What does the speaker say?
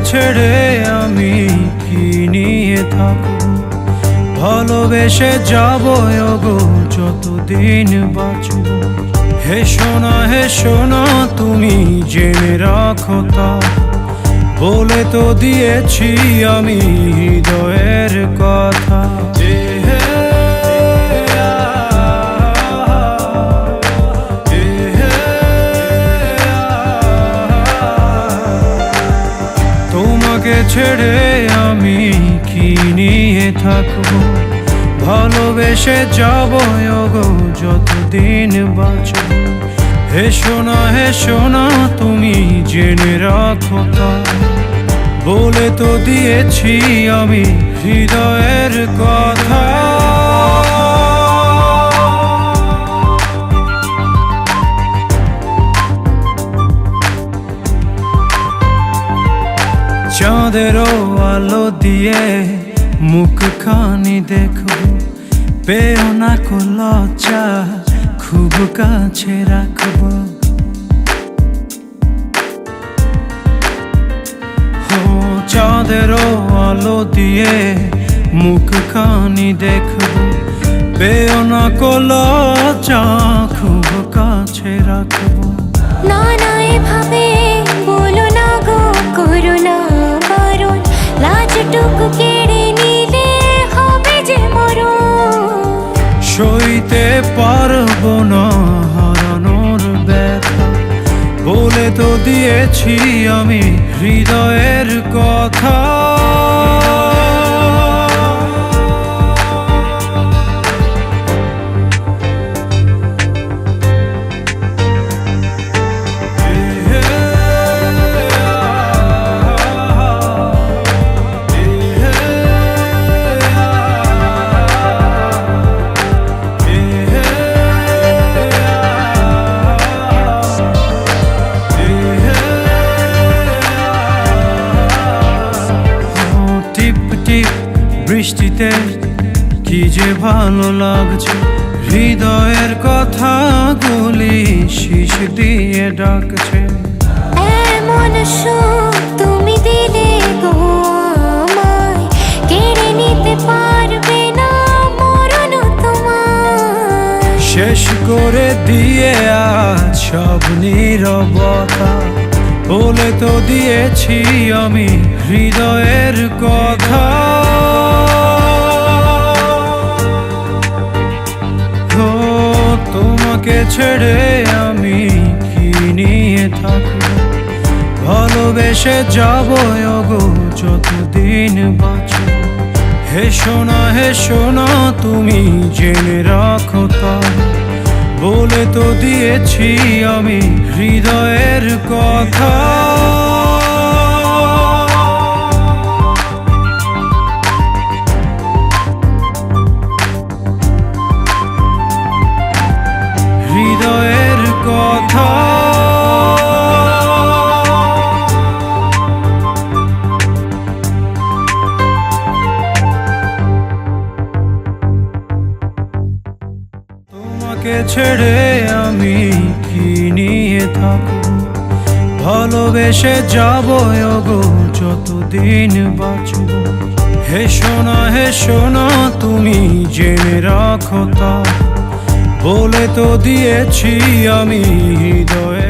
ছেড়ে আমি কি নিয়ে থাকব, ভালোবেসে যাব ওগো যতদিন বাঁচব। হে সোনা তুমি জেনে রাখো তা, বলে তো দিয়েছি আমি হৃদয়ের কথা। তোমাকে ছেড়ে আমি কি নিয়ে থাকবো, ভালোবেসে যাব ওগো যতদিন বাঁচব। হে সোনা তুমি জেনে রাখো তা, বলে তো দিয়েছি আমি হৃদয়ের কথা। চাঁদেরও আলো দিয়ে মুখখানি দেখো, পেও না কো লজ্জা, খুব কাছে রাখবো। চাঁদেরও আলো দিয়ে মুখখানি দেখবো, পেও না কো লজ্জা, খুব কাছে রাখবো। না না এভাবে বলো না গো, করো না বারণ, লাজটুকু কেড়ে নিলে হবে যে মরণ। সইতে পারবো না হারানোর ব্যথা, বলে তো দিয়েছি আমি হৃদয়ের কথা। বৃষ্টিতে কি যে ভালো লাগছে, হৃদয়ের কথাগুলি শিশ দিয়ে ডাকছে। এমন সুখ তুমি দিলে গো আমায়, কেড়ে নিতে পারবে না মরণ তোমার। শেষ করে দিয়ে আজ সব নীরবতা, বলে তো দিয়েছি আমি হৃদয়ের কথা। তোমাকে ছেড়ে আমি কি নিয়ে থাকবো, ভালোবেসে যাব ওগো যতদিন বাঁচব। হে সোনা তুমি জেনে রাখো তা, বলে তো দিয়েছি আমি হৃদয়ের কথা। হৃদয়ের কথা। তোমাকে ছেড়ে আমি কি নিয়ে থাকবো, ভালোবেসে যাব ওগো যতদিন বাঁচব। হে সোনা তুমি জেনে রাখো তা, বলে তো দিয়েছি আমি হৃদয়ে